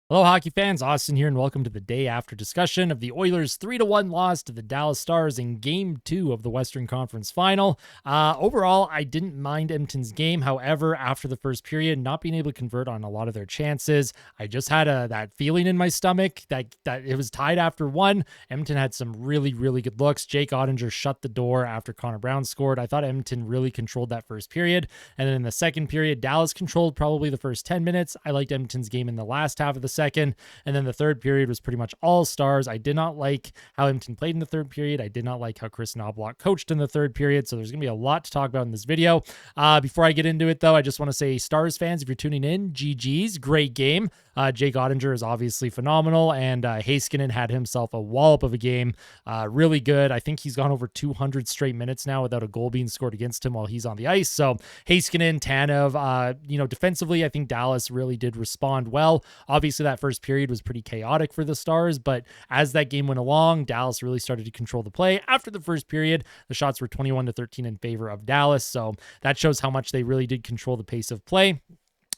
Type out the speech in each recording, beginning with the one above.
Hello, hockey fans. Austin here, and welcome to the day after discussion of the Oilers' 3-1 loss to the Dallas Stars in Game 2 of the Western Conference Final. Overall, I didn't mind Edmonton's game. However, after the first period, not being able to convert on a lot of their chances, I just had that feeling in my stomach that it was tied after one. Edmonton had some really, really good looks. Jake Ottinger shut the door after Connor Brown scored. I thought Edmonton really controlled that first period. And then in the second period, Dallas controlled probably the first 10 minutes. I liked Edmonton's game in the last half of the second, and then the third period was pretty much all Stars. I did not like how Edmonton played in the third period. I did not like how Kris Knoblauch coached in the third period, so there's going to be a lot to talk about in this video. Before I get into it, though, I just want to say, Stars fans, if you're tuning in, GG's, great game. Jake Ottinger is obviously phenomenal, and Heiskanen had himself a wallop of a game. Really good. I think he's gone over 200 straight minutes now without a goal being scored against him while he's on the ice. So Heiskanen, Tanev, defensively, I think Dallas really did respond well. Obviously, that first period was pretty chaotic for the Stars, but as that game went along, Dallas really started to control the play. After the first period, the shots were 21-13 in favor of Dallas, so that shows how much they really did control the pace of play.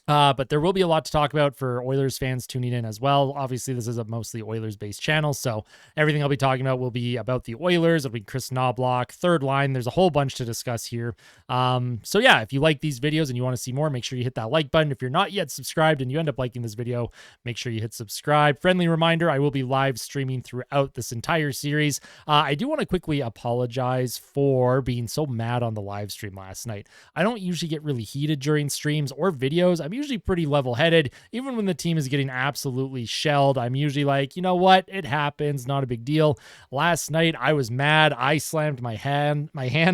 But there will be a lot to talk about for Oilers fans tuning in as well. Obviously, this is a mostly Oilers-based channel, so everything I'll be talking about will be about the Oilers. It'll be Kris Knoblauch, third line. There's a whole bunch to discuss here. So yeah, if you like these videos and you want to see more, make sure you hit that like button. If you're not yet subscribed and you end up liking this video, make sure you hit subscribe. Friendly reminder, I will be live streaming throughout this entire series. I do want to quickly apologize for being so mad on the live stream last night. I don't usually get really heated during streams or videos. I'm usually pretty level-headed. Even when the team is getting absolutely shelled, I'm usually like, you know what? It happens. Not a big deal. Last night, I was mad. I slammed my hand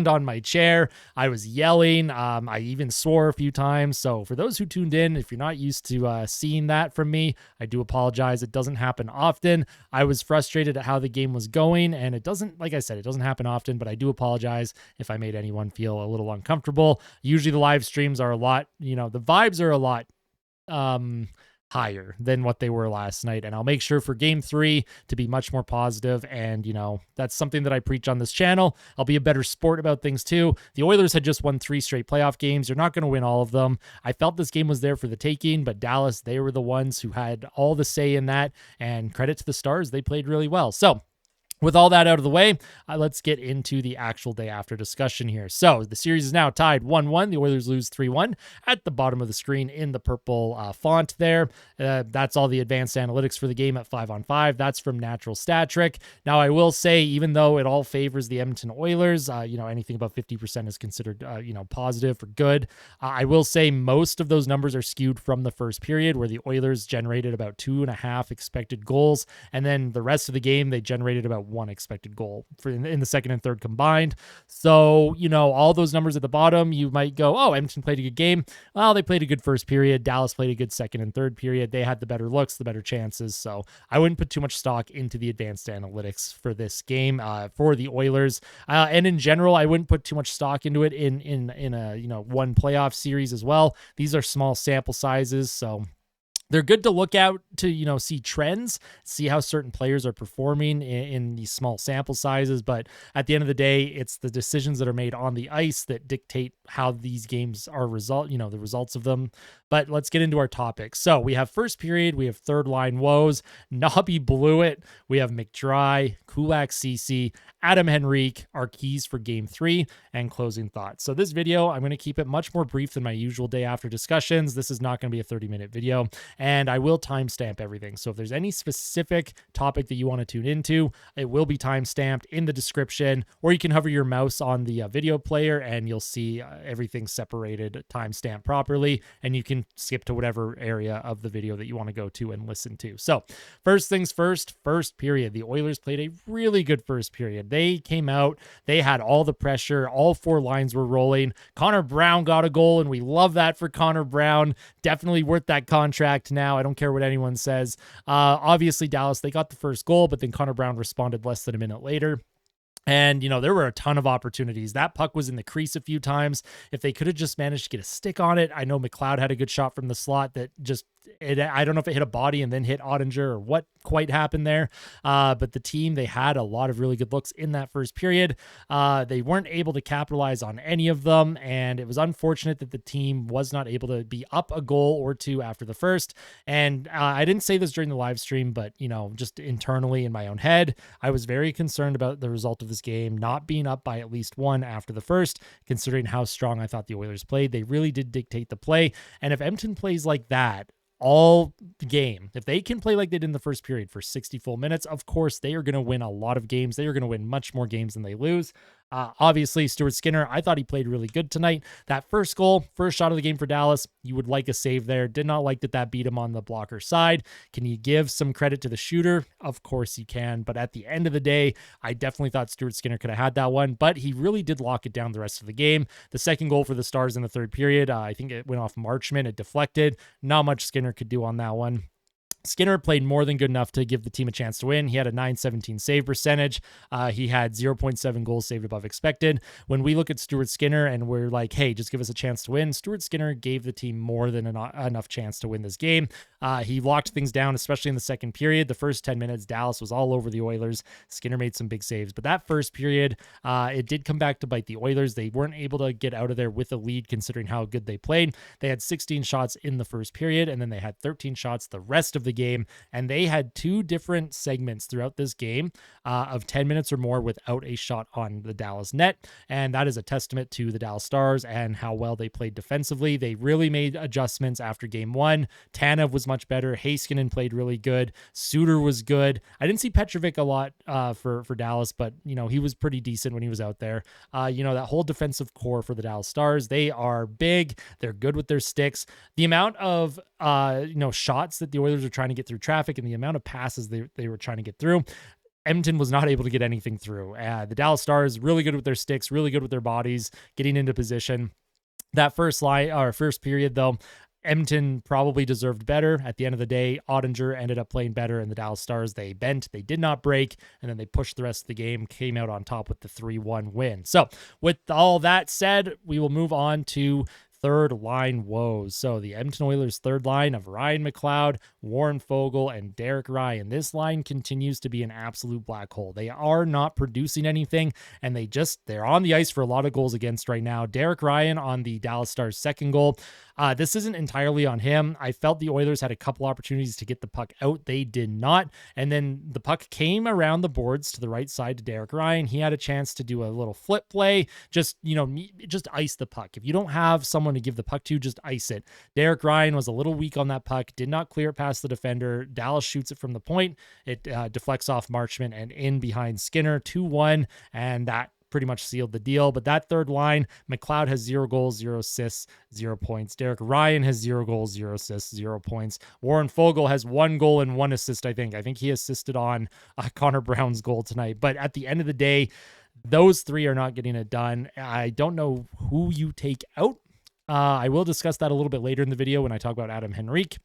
on my chair. I was yelling. I even swore a few times. So for those who tuned in, if you're not used to seeing that from me, I do apologize. It doesn't happen often. I was frustrated at how the game was going, and it doesn't, like I said, it doesn't happen often, but I do apologize if I made anyone feel a little uncomfortable. Usually the live streams are a lot, the vibes are a lot higher than what they were last night, and I'll make sure for game 3 to be much more positive. And that's something that I preach on this channel. I'll be a better sport about things too. The Oilers had just won 3 straight playoff games. They're not going to win all of them. I felt this game was there for the taking, but Dallas, they were the ones who had all the say in that, and credit to the Stars, they played really well. So with all that out of the way, let's get into the actual day after discussion here. So the series is now tied 1-1. The Oilers lose 3-1 at the bottom of the screen in the purple font there. That's all the advanced analytics for the game at 5-on-5. That's from Natural Stat Trick. Now, I will say, even though it all favors the Edmonton Oilers, anything above 50% is considered, positive or good. I will say most of those numbers are skewed from the first period, where the Oilers generated about 2.5 expected goals. And then the rest of the game, they generated about 1 expected goal in the second and third combined. So, all those numbers at the bottom, you might go, oh, Edmonton played a good game. Well, they played a good first period. Dallas played a good second and third period. They had the better looks, the better chances. So I wouldn't put too much stock into the advanced analytics for this game for the Oilers. And in general, I wouldn't put too much stock into it in a one playoff series as well. These are small sample sizes, so they're good to look out to, see trends, see how certain players are performing in these small sample sizes. But at the end of the day, it's the decisions that are made on the ice that dictate how these games are the results of them. But let's get into our topics. So we have first period, we have third line woes. Nobby blew it. We have McDrai, Kulak, Ceci, Adam Henrique, our keys for game 3, and closing thoughts. So this video, I'm going to keep it much more brief than my usual day after discussions. This is not going to be a 30-minute video. And I will timestamp everything. So if there's any specific topic that you want to tune into, it will be timestamped in the description, or you can hover your mouse on the video player and you'll see everything separated, timestamped properly, and you can skip to whatever area of the video that you want to go to and listen to. So first things first period. The Oilers played a really good first period. They came out, they had all the pressure, all 4 lines were rolling. Connor Brown got a goal, and we love that for Connor Brown. Definitely worth that contract now. I don't care what anyone says. Obviously, Dallas, they got the first goal, but then Connor Brown responded less than a minute later. And, there were a ton of opportunities. That puck was in the crease a few times. If they could have just managed to get a stick on it. I know McLeod had a good shot from the slot that just I don't know if it hit a body and then hit Ottinger or what quite happened there. But the team, they had a lot of really good looks in that first period. They weren't able to capitalize on any of them, and it was unfortunate that the team was not able to be up a goal or two after the first. And I didn't say this during the live stream, but, just internally in my own head, I was very concerned about the result of this game not being up by at least one after the first, considering how strong I thought the Oilers played. They really did dictate the play. And if Edmonton plays like that all game, if they can play like they did in the first period for 60 full minutes, of course, they are going to win a lot of games. They are going to win much more games than they lose. Obviously, Stuart Skinner, I thought he played really good tonight. That first goal, first shot of the game for Dallas, you would like a save there. Did not like that beat him on the blocker side. Can you give some credit to the shooter? Of course you can. But at the end of the day, I definitely thought Stuart Skinner could have had that one, but he really did lock it down the rest of the game. The second goal for the Stars in the third period, I think it went off Marchment. It deflected. Not much Skinner could do on that one. Skinner played more than good enough to give the team a chance to win. He had a .917 save percentage. He had 0.7 goals saved above expected. When we look at Stuart Skinner and we're like, hey, just give us a chance to win, Stuart Skinner gave the team more than enough chance to win this game. He locked things down, especially in the second period. The first 10 minutes, Dallas was all over the Oilers. Skinner made some big saves. But that first period, it did come back to bite the Oilers. They weren't able to get out of there with a lead considering how good they played. They had 16 shots in the first period, and then they had 13 shots the rest of the game, and they had two different segments throughout this game of 10 minutes or more without a shot on the Dallas net, and that is a testament to the Dallas Stars and how well they played defensively. They really made adjustments after game one. Tanev was much better. Heiskanen played really good. Suter was good. I didn't see Petrovic a lot for Dallas, but he was pretty decent when he was out there. That whole defensive core for the Dallas Stars, they are big. They're good with their sticks. The amount of shots that the Oilers are trying to get through traffic and the amount of passes they were trying to get through, Edmonton was not able to get anything through. The Dallas Stars, really good with their sticks, really good with their bodies, getting into position. That first period, though, Edmonton probably deserved better. At the end of the day, Ottinger ended up playing better, and the Dallas Stars, they bent, they did not break, and then they pushed the rest of the game, came out on top with the 3-1 win. So with all that said, we will move on to third line woes. So the Edmonton Oilers third line of Ryan McLeod, Warren Foegele, and Derek Ryan. This line continues to be an absolute black hole. They are not producing anything, and they're on the ice for a lot of goals against right now. Derek Ryan on the Dallas Stars' second goal. This isn't entirely on him. I felt the Oilers had a couple opportunities to get the puck out. They did not. And then the puck came around the boards to the right side to Derek Ryan. He had a chance to do a little flip play. Just ice the puck. If you don't have someone to give the puck to, just ice it. Derek Ryan was a little weak on that puck, did not clear it past the defender. Dallas shoots it from the point. It deflects off Marchment and in behind Skinner, 2-1, and that pretty much sealed the deal. But that third line, McLeod has 0 goals, 0 assists, 0 points. Derek Ryan has 0 goals, 0 assists, 0 points. Warren Foegele has 1 goal and 1 assist, I think. I think he assisted on Connor Brown's goal tonight. But at the end of the day, those three are not getting it done. I don't know who you take out. I will discuss that a little bit later in the video when I talk about Adam Henrique.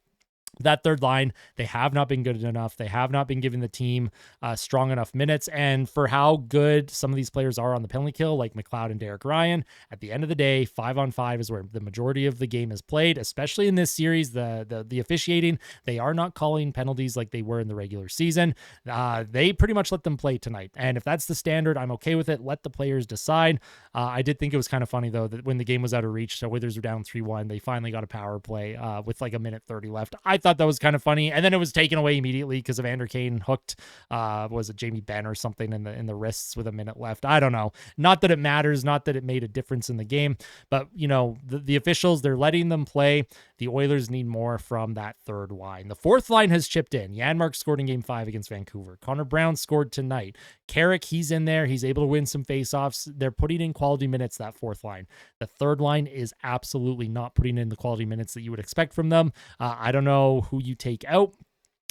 That third line, they have not been good enough. They have not been giving the team strong enough minutes. And for how good some of these players are on the penalty kill, like McLeod and Derek Ryan, at the end of the day, 5-on-5 is where the majority of the game is played, especially in this series. The officiating, they are not calling penalties like they were in the regular season. They pretty much let them play tonight. And if that's the standard, I'm okay with it. Let the players decide. I did think it was kind of funny, though, that when the game was out of reach, so Oilers were down 3-1, they finally got a power play with like a minute 30 left. I thought that was kind of funny, and then it was taken away immediately because of Andrew Kane hooked was it Jamie Benn or something in the wrists with a minute left. I don't know, not that it matters, not that it made a difference in the game, but the officials, they're letting them play. The Oilers need more from that third line. The fourth line has chipped in. Janmark scored in game 5 against Vancouver. Connor Brown scored tonight. Carrick, he's in there, he's able to win some faceoffs. They're putting in quality minutes, that fourth line. The third line is absolutely not putting in the quality minutes that you would expect from them. I don't know who you take out,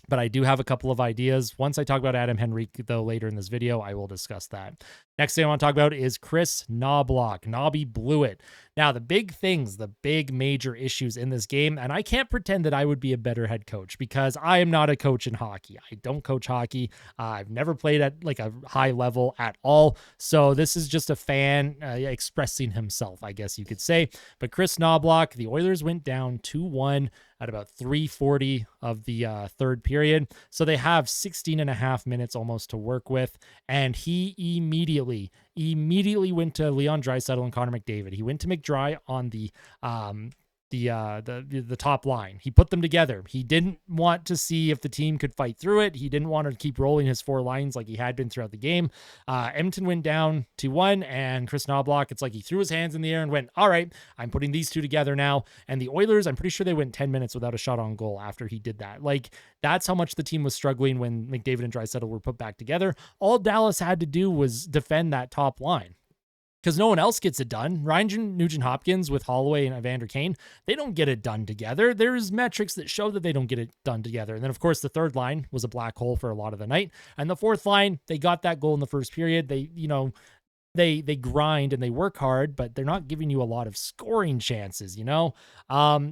but I do have a couple of ideas. Once I talk about Adam Henrique, though, later in this video, I will discuss that. Next thing I want to talk about is Kris Knoblauch. Nobby blew it. Now, the big things, the big major issues in this game, and I can't pretend that I would be a better head coach because I am not a coach in hockey. I don't coach hockey. I've never played at like a high level at all. So this is just a fan expressing himself, I guess you could say. But Kris Knoblauch, the Oilers went down 2-1 at about 3:40 of the third period. So they have 16 and a half minutes almost to work with. And he immediately went to Leon Draisaitl and Connor McDavid. He went to McDrai on the top line. He put them together. He didn't want to see if the team could fight through it. He didn't want to keep rolling his four lines like he had been throughout the game. Edmonton went down 2-1, and Kris Knoblauch, it's like he threw his hands in the air and went, all right, I'm putting these two together now. And the Oilers, I'm pretty sure they went 10 minutes without a shot on goal after he did that. Like, that's how much the team was struggling when McDavid and Draisaitl were put back together. All Dallas had to do was defend that top line, because no one else gets it done. Ryan Nugent-Hopkins with Holloway and Evander Kane, they don't get it done together. There's metrics that show that they don't get it done together. And then, of course, the third line was a black hole for a lot of the night. And the fourth line, they got that goal in the first period. They grind and they work hard, but they're not giving you a lot of scoring chances,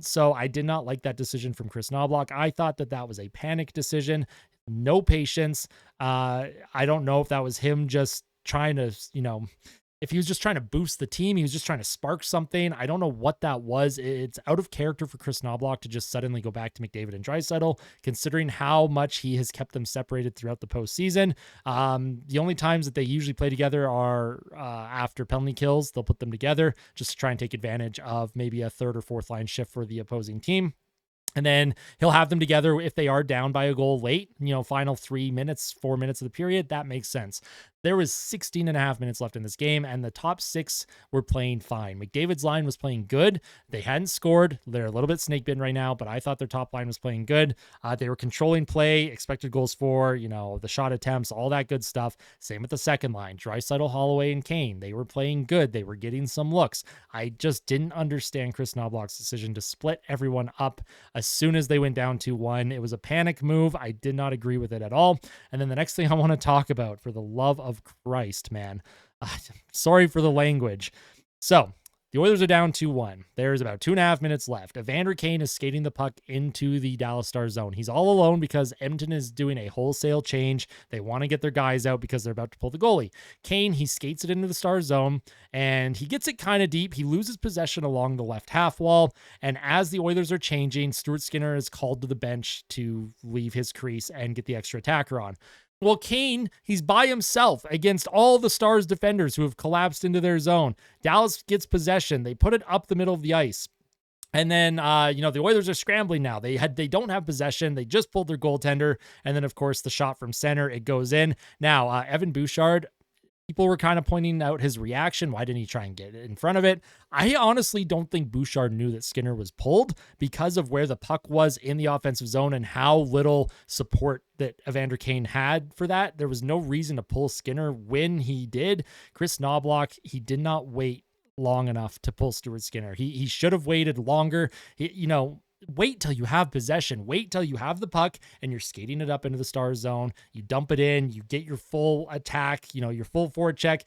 So I did not like that decision from Kris Knoblauch. I thought that was a panic decision. No patience. I don't know if that was him just trying to, if he was just trying to boost the team, he was just trying to spark something. I don't know what that was. It's out of character for Kris Knoblauch to just suddenly go back to McDavid and Draisaitl, considering how much he has kept them separated throughout the postseason. The only times that they usually play together are after penalty kills. They'll put them together just to try and take advantage of maybe a third or fourth line shift for the opposing team. And then he'll have them together if they are down by a goal late, final 4 minutes of the period. That makes sense. There was 16 and a half minutes left in this game, and the top six were playing fine. McDavid's line was playing good. They hadn't scored. They're a little bit snake bitten right now, but I thought their top line was playing good. They were controlling play, expected goals for, the shot attempts, all that good stuff. Same with the second line, Draisaitl, Holloway, and Kane. They were playing good. They were getting some looks. I just didn't understand Kris Knoblauch's decision to split everyone up as soon as they went down 2-1. It was a panic move. I did not agree with it at all. And then the next thing I want to talk about, for the love of Christ, man. Sorry for the language. So the Oilers are down 2-1. There's about 2.5 minutes left. Evander Kane is skating the puck into the Dallas Stars zone. He's all alone because Edmonton is doing a wholesale change. They want to get their guys out because they're about to pull the goalie. Kane, he skates it into the Stars zone, and he gets it kind of deep. He loses possession along the left half wall, and as the Oilers are changing, Stuart Skinner is called to the bench to leave his crease and get the extra attacker on. Well, Kane, he's by himself against all the Stars defenders who have collapsed into their zone. Dallas gets possession. They put it up the middle of the ice. And then, the Oilers are scrambling now. They don't have possession. They just pulled their goaltender. And then, of course, the shot from center, it goes in. Now, Evan Bouchard, people were kind of pointing out his reaction. Why didn't he try and get in front of it? I honestly don't think Bouchard knew that Skinner was pulled because of where the puck was in the offensive zone and how little support that Evander Kane had for that. There was no reason to pull Skinner when he did. Kris Knoblauch, he did not wait long enough to pull Stuart Skinner. He should have waited longer. Wait till you have possession. Wait till you have the puck and you're skating it up into the Stars zone. You dump it in, you get your full attack, your full forward check.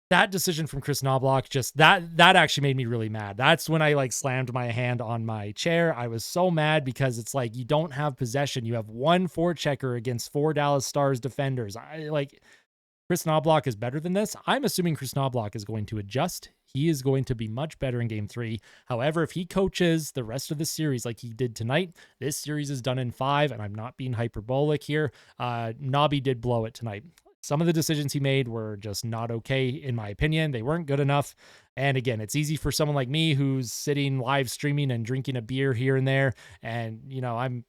That decision from Kris Knoblauch, just that actually made me really mad. That's when I slammed my hand on my chair. I was so mad because it's like, you don't have possession. You have one forward checker against 4 Dallas Stars defenders. Kris Knoblauch is better than this. I'm assuming Kris Knoblauch is going to adjust. He is going to be much better in game 3. However, if he coaches the rest of the series like he did tonight, this series is done in 5, and I'm not being hyperbolic here. Nobby did blow it tonight. Some of the decisions he made were just not okay, in my opinion. They weren't good enough. And again, it's easy for someone like me who's sitting live streaming and drinking a beer here and there. And, I'm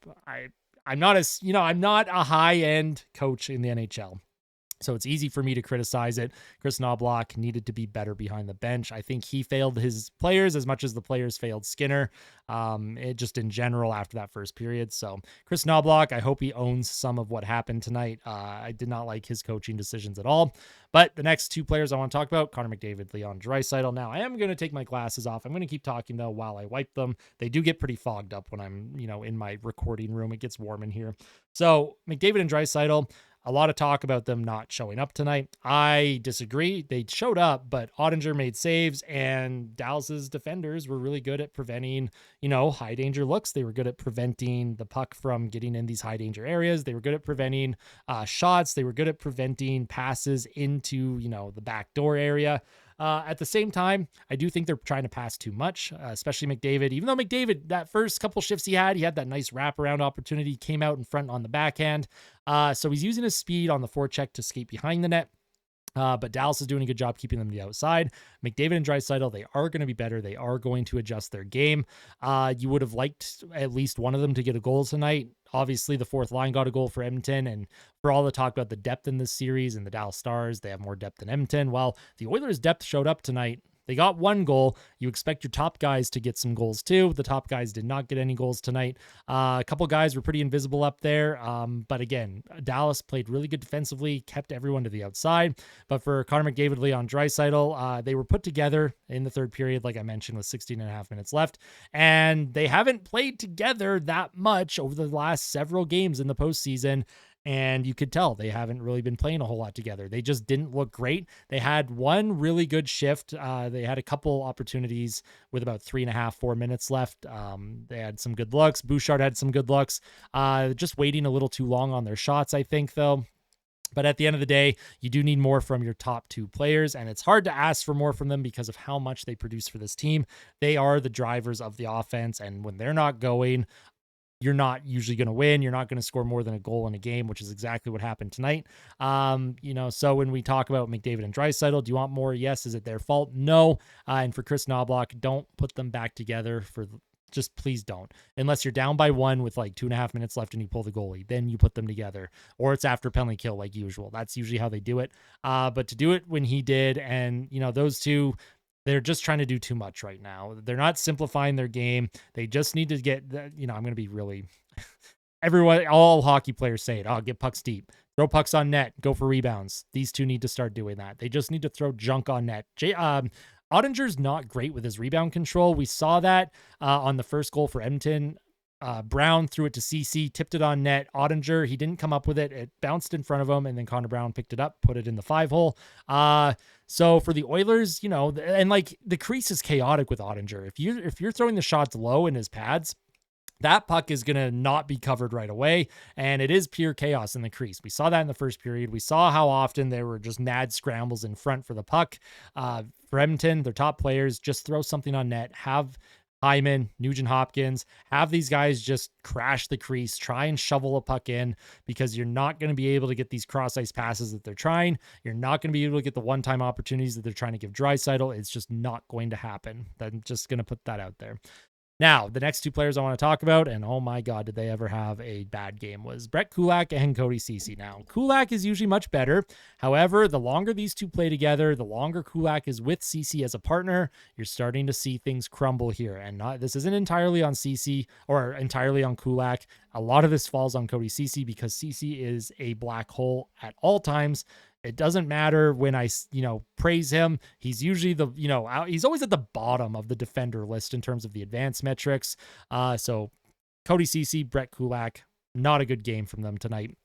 not a high-end coach in the NHL. So it's easy for me to criticize it. Kris Knoblauch needed to be better behind the bench. I think he failed his players as much as the players failed Skinner, just in general after that first period. So Kris Knoblauch, I hope he owns some of what happened tonight. I did not like his coaching decisions at all. But the next two players I want to talk about, Connor McDavid, Leon Draisaitl. Now, I am going to take my glasses off. I'm going to keep talking, though, while I wipe them. They do get pretty fogged up when I'm, in my recording room. It gets warm in here. So McDavid and Draisaitl, a lot of talk about them not showing up tonight. I disagree. They showed up, but Ottinger made saves, and Dallas's defenders were really good at preventing, high danger looks. They were good at preventing the puck from getting in these high danger areas. They were good at preventing shots. They were good at preventing passes into, the back door area. At the same time, I do think they're trying to pass too much, especially McDavid. Even though McDavid, that first couple shifts he had that nice wraparound opportunity, came out in front on the backhand. So he's using his speed on the forecheck to skate behind the net. But Dallas is doing a good job keeping them to the outside. McDavid and Draisaitl, they are going to be better. They are going to adjust their game. You would have liked at least one of them to get a goal tonight. Obviously, the fourth line got a goal for Edmonton, and for all the talk about the depth in this series and the Dallas Stars, they have more depth than Edmonton. Well, the Oilers' depth showed up tonight. They got one goal. You expect your top guys to get some goals too. The top guys did not get any goals tonight. A couple guys were pretty invisible up there. But again, Dallas played really good defensively, kept everyone to the outside. But for Connor McDavid, Leon Draisaitl, they were put together in the third period, like I mentioned, with 16 and a half minutes left. And they haven't played together that much over the last several games in the postseason. And you could tell they haven't really been playing a whole lot together. They just didn't look great. They had one really good shift. They had a couple opportunities with about 4 minutes left. They had some good looks. Bouchard had some good looks. Just waiting a little too long on their shots, I think, though. But at the end of the day, you do need more from your top two players, and it's hard to ask for more from them because of how much they produce for this team. They are the drivers of the offense, and when they're not going, you're not usually going to win. You're not going to score more than a goal in a game, which is exactly what happened tonight. So when we talk about McDavid and Draisaitl, do you want more? Yes. Is it their fault? No. And for Kris Knoblauch, don't put them back together just please don't. Unless you're down by one with like 2.5 minutes left and you pull the goalie, then you put them together, or it's after penalty kill like usual. That's usually how they do it. But to do it when he did, and those two, they're just trying to do too much right now. They're not simplifying their game. They just need to get, I'm going to be really, all hockey players say it. Get pucks deep, throw pucks on net, go for rebounds. These two need to start doing that. They just need to throw junk on net. Ottinger's not great with his rebound control. We saw that on the first goal for Edmonton. Brown threw it to Ceci, tipped it on net. Ottinger, he didn't come up with it. It bounced in front of him, and then Connor Brown picked it up, put it in the 5-hole. So for the Oilers, and like the crease is chaotic with Ottinger. If you're throwing the shots low in his pads, that puck is going to not be covered right away, and it is pure chaos in the crease. We saw that in the first period. We saw how often there were just mad scrambles in front for the puck. For Edmonton, their top players, just throw something on net, have Hyman, Nugent Hopkins, have these guys just crash the crease, try and shovel a puck in, because you're not going to be able to get these cross ice passes that they're trying. You're not going to be able to get the one-time opportunities that they're trying to give Draisaitl. It's just not going to happen. I'm just going to put that out there. Now, the next two players I want to talk about, and oh my God, did they ever have a bad game, was Brett Kulak and Ceci. Now, Kulak is usually much better. However, the longer these two play together, the longer Kulak is with Ceci as a partner, you're starting to see things crumble here. And this isn't entirely on Ceci or entirely on Kulak. A lot of this falls on Ceci because Ceci is a black hole at all times. It doesn't matter when I, praise him. He's usually he's always at the bottom of the defender list in terms of the advanced metrics. So Ceci, Brett Kulak, not a good game from them tonight.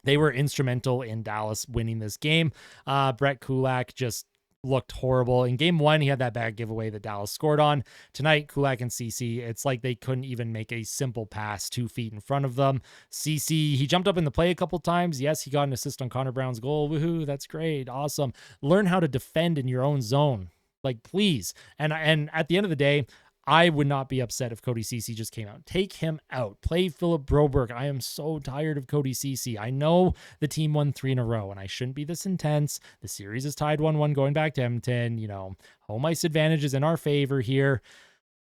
They were instrumental in Dallas winning this game. Brett Kulak just looked horrible. In game one, he had that bad giveaway that Dallas scored on. Tonight, Kulak and Ceci, it's like they couldn't even make a simple pass 2 feet in front of them. Ceci, he jumped up in the play a couple times. Yes, he got an assist on Connor Brown's goal. Woohoo, that's great. Awesome. Learn how to defend in your own zone. Like, please. And at the end of the day, I would not be upset if Ceci just came out. Take him out. Play Philip Broberg. I am so tired of Ceci. I know the team won 3 in a row, and I shouldn't be this intense. The series is tied 1-1 going back to Edmonton. Home ice advantage is in our favor here.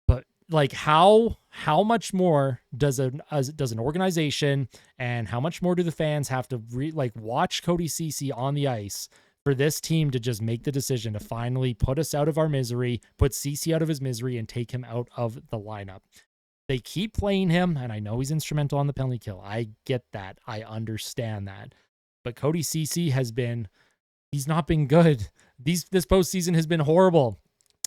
But like, how much more does an organization, and how much more do the fans have to watch Ceci on the ice for this team to just make the decision to finally put us out of our misery, put Ceci out of his misery, and take him out of the lineup? They keep playing him, and I know he's instrumental on the penalty kill. I get that. I understand that. But Ceci he's not been good. This postseason has been horrible.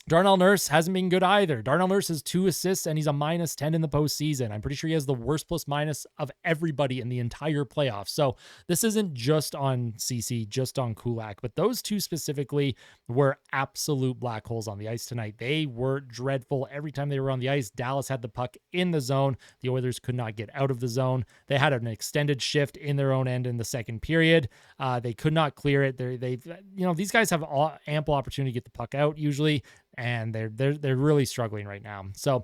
Darnell Nurse hasn't been good either. Darnell Nurse has 2 assists and he's a -10 in the postseason. I'm pretty sure he has the worst plus minus of everybody in the entire playoffs. So this isn't just on Ceci, just on Kulak, but those two specifically were absolute black holes on the ice tonight. They were dreadful. Every time they were on the ice, Dallas had the puck in the zone. The Oilers could not get out of the zone. They had an extended shift in their own end in the second period. They could not clear it. These guys have ample opportunity to get the puck out usually, and they're really struggling right now. So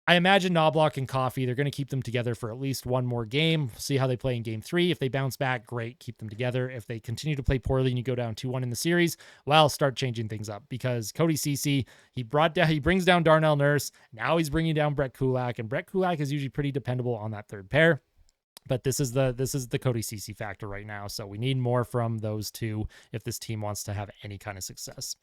I imagine Knoblauch and Coffey, they're going to keep them together for at least one more game. See how they play in game 3. If they bounce back, great, keep them together. If they continue to play poorly and you go down 2-1 in the series, well, start changing things up, because Cody Ceci, he brings down Darnell Nurse. Now he's bringing down Brett Kulak, and Brett Kulak is usually pretty dependable on that third pair. But this is the Cody Ceci factor right now. So we need more from those two if this team wants to have any kind of success.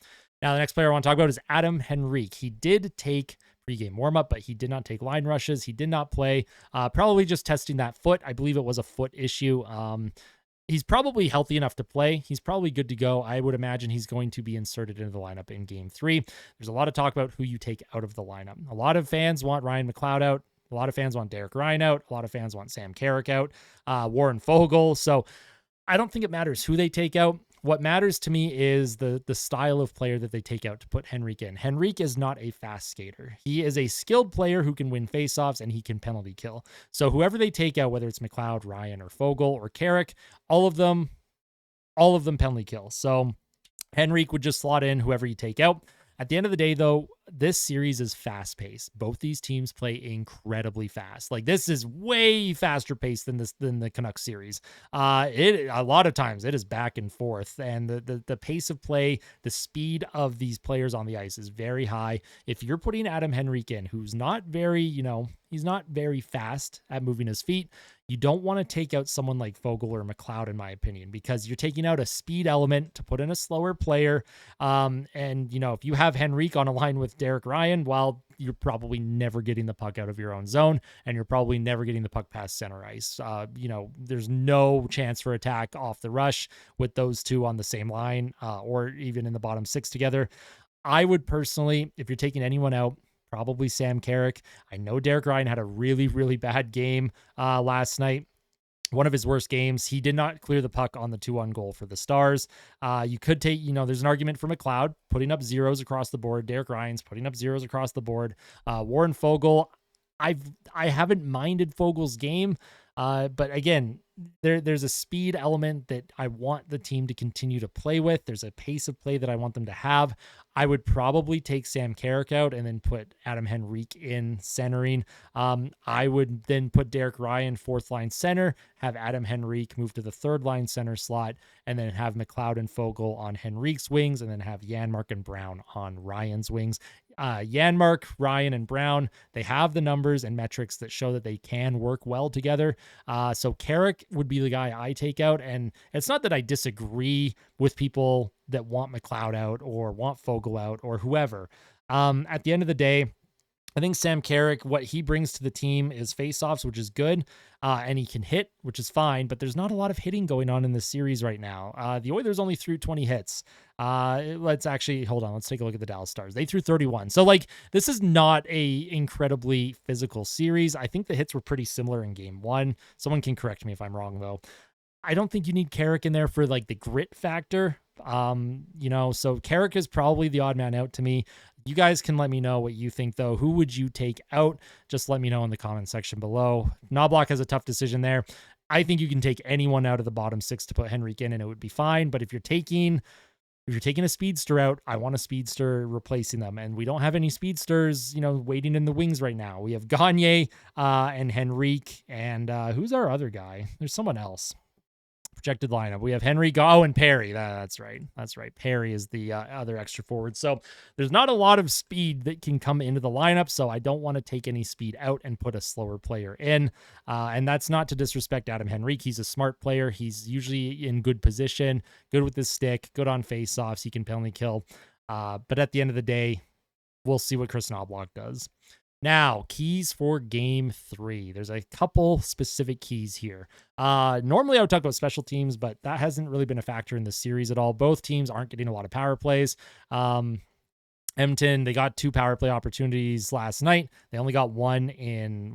Now, the next player I want to talk about is Adam Henrique. He did take pregame warmup, but he did not take line rushes. He did not play, probably just testing that foot. I believe it was a foot issue. He's probably healthy enough to play. He's probably good to go. I would imagine he's going to be inserted into the lineup in game 3. There's a lot of talk about who you take out of the lineup. A lot of fans want Ryan McLeod out. A lot of fans want Derek Ryan out. A lot of fans want Sam Carrick out, Warren Foegele. So I don't think it matters who they take out. What matters to me is the style of player that they take out to put Henrique in. Henrique is not a fast skater. He is a skilled player who can win faceoffs and he can penalty kill. So whoever they take out, whether it's McLeod, Ryan, or Foegele, or Carrick, all of them penalty kill. So Henrique would just slot in whoever you take out. At the end of the day, though, this series is fast-paced. Both these teams play incredibly fast. Like, this is way faster paced than the Canucks series. A lot of times it is back and forth, and the pace of play, the speed of these players on the ice is very high. If you're putting Adam Henrique in, who's not very, he's not very fast at moving his feet, you don't want to take out someone like Foegele or McLeod, in my opinion, because you're taking out a speed element to put in a slower player. If you have Henrique on a line with Derek Ryan, well, you're probably never getting the puck out of your own zone, and you're probably never getting the puck past center ice. There's no chance for attack off the rush with those two on the same line, or even in the bottom 6 together. I would personally, if you're taking anyone out, probably Sam Carrick. I know Derek Ryan had a really, really bad game last night. One of his worst games. He did not clear the puck on the 2-1 goal for the Stars. You could take, there's an argument for McLeod putting up zeros across the board. Derek Ryan's putting up zeros across the board. Warren Foegele, I haven't minded Fogel's game, but again, there's a speed element that I want the team to continue to play with. There's a pace of play that I want them to have. I would probably take Sam Carrick out and then put Adam Henrique in centering. I would then put Derek Ryan 4th line center, have Adam Henrique move to the 3rd line center slot, and then have McLeod and Foegele on Henrique's wings, and then have Janmark and Brown on Ryan's wings. Janmark, Ryan, and Brown, they have the numbers and metrics that show that they can work well together. So Carrick would be the guy I take out. And it's not that I disagree with people that want McLeod out or want Foegele out or whoever. At the end of the day, I think Sam Carrick, what he brings to the team is faceoffs, which is good, and he can hit, which is fine, but there's not a lot of hitting going on in this series right now. The Oilers only threw 20 hits. Let's take a look at the Dallas Stars. They threw 31. So, this is not a incredibly physical series. I think the hits were pretty similar in game 1. Someone can correct me if I'm wrong, though. I don't think you need Carrick in there for, the grit factor. So Carrick is probably the odd man out to me. You guys can let me know what you think, though. Who would you take out? Just let me know in the comment section below. Knoblauch has a tough decision there. I think you can take anyone out of the bottom 6 to put Henrique in, and it would be fine. But if you're taking a speedster out, I want a speedster replacing them. And we don't have any speedsters, waiting in the wings right now. We have Gagne and Henrique. And who's our other guy? There's someone else. Projected lineup. We have Henrique, and Perry. That's right. Perry is the other extra forward. So there's not a lot of speed that can come into the lineup. So I don't want to take any speed out and put a slower player in. And that's not to disrespect Adam Henrique. He's a smart player. He's usually in good position, good with his stick, good on faceoffs. He can penalty kill. But at the end of the day, we'll see what Kris Knoblauch does. Now, keys for game 3. There's a couple specific keys here. Normally I would talk about special teams, but that hasn't really been a factor in this series at all. Both teams aren't getting a lot of power plays. Edmonton, they got 2 power play opportunities last night. They only got one in,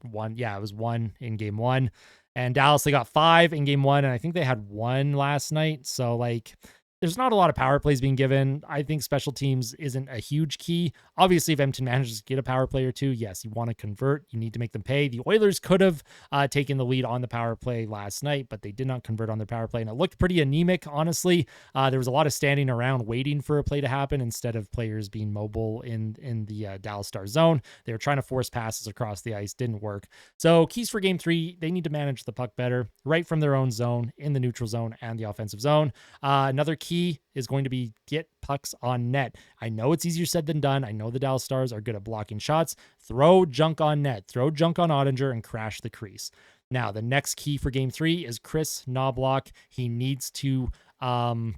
one? Yeah, it was one in game 1. And Dallas, they got 5 in game 1, and I think they had 1 last night. So, like, there's not a lot of power plays being given. I think special teams isn't a huge key. Obviously, if Edmonton manages to get a power play or 2, yes, you want to convert. You need to make them pay. The Oilers could have taken the lead on the power play last night, but they did not convert on their power play, and it looked pretty anemic, honestly. There was a lot of standing around waiting for a play to happen instead of players being mobile in the Dallas Stars zone. They were trying to force passes across the ice. Didn't work. So keys for game 3, they need to manage the puck better, right from their own zone, in the neutral zone, and the offensive zone. Another key is going to be get pucks on net. I know it's easier said than done. I know the Dallas Stars are good at blocking shots. Throw junk on net. Throw junk on Ottinger and crash the crease. Now, the next key for game 3 is Kris Knoblauch. He needs to trust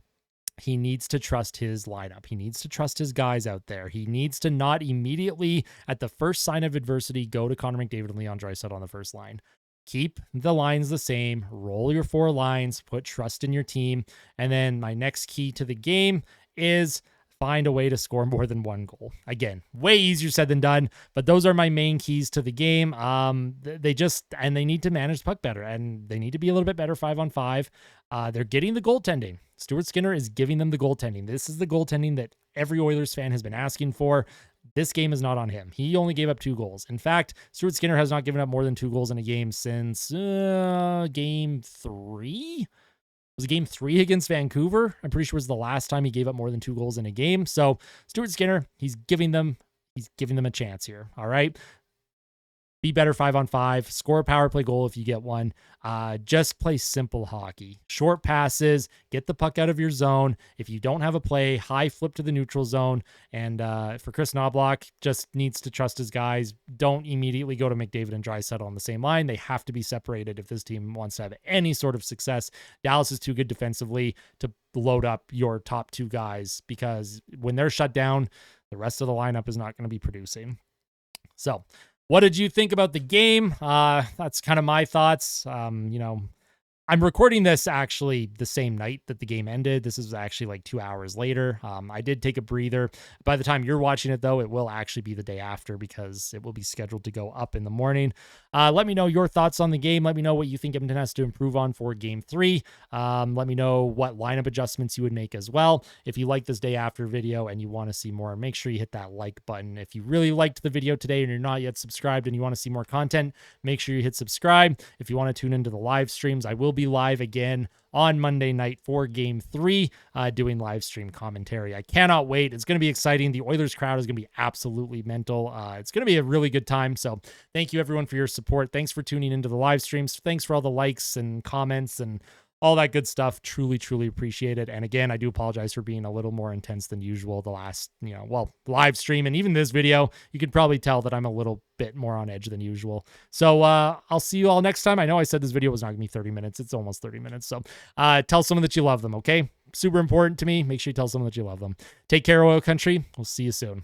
his lineup. He needs to trust his guys out there. He needs to not immediately, at the first sign of adversity, go to Connor McDavid and Leon Draisaitl on the first line. Keep the lines the same, roll your 4 lines, put trust in your team. And then my next key to the game is find a way to score more than 1 goal. Again, way easier said than done, but those are my main keys to the game. They need to manage the puck better, and they need to be a little bit better 5-on-5. They're getting the goaltending. Stuart Skinner is giving them the goaltending. This is the goaltending that every Oilers fan has been asking for. This game is not on him. He only gave up 2 goals. In fact, Stuart Skinner has not given up more than 2 goals in a game since game 3. Was it game 3 against Vancouver? I'm pretty sure it was the last time he gave up more than 2 goals in a game. So Stuart Skinner, he's giving them a chance here. All right. Be better 5-on-5, score a power play goal if you get one. Just play simple hockey. Short passes, get the puck out of your zone. If you don't have a play, high flip to the neutral zone. And for Kris Knoblauch, just needs to trust his guys. Don't immediately go to McDavid and Draisaitl on the same line. They have to be separated if this team wants to have any sort of success. Dallas is too good defensively to load up your top 2 guys, because when they're shut down, the rest of the lineup is not going to be producing. So, what did you think about the game? That's kind of my thoughts. I'm recording this actually the same night that the game ended. This is actually like 2 hours later. I did take a breather. By the time you're watching it, though, it will actually be the day after, because it will be scheduled to go up in the morning. Let me know your thoughts on the game. Let me know what you think Edmonton has to improve on for game 3. Let me know what lineup adjustments you would make as well. If you like this day after video and you want to see more, make sure you hit that like button. If you really liked the video today and you're not yet subscribed and you want to see more content, make sure you hit subscribe. If you want to tune into the live streams, I will be live again on Monday night for game 3, doing live stream commentary. I cannot wait. It's going to be exciting. The Oilers crowd is going to be absolutely mental. It's going to be a really good time. So thank you everyone for your support. Thanks for tuning into the live streams. Thanks for all the likes and comments and all that good stuff. Truly, truly appreciate it. And again, I do apologize for being a little more intense than usual the last, live stream. And even this video, you could probably tell that I'm a little bit more on edge than usual. So I'll see you all next time. I know I said this video was not going to be 30 minutes. It's almost 30 minutes. So tell someone that you love them, okay? Super important to me. Make sure you tell someone that you love them. Take care, Oil Country. We'll see you soon.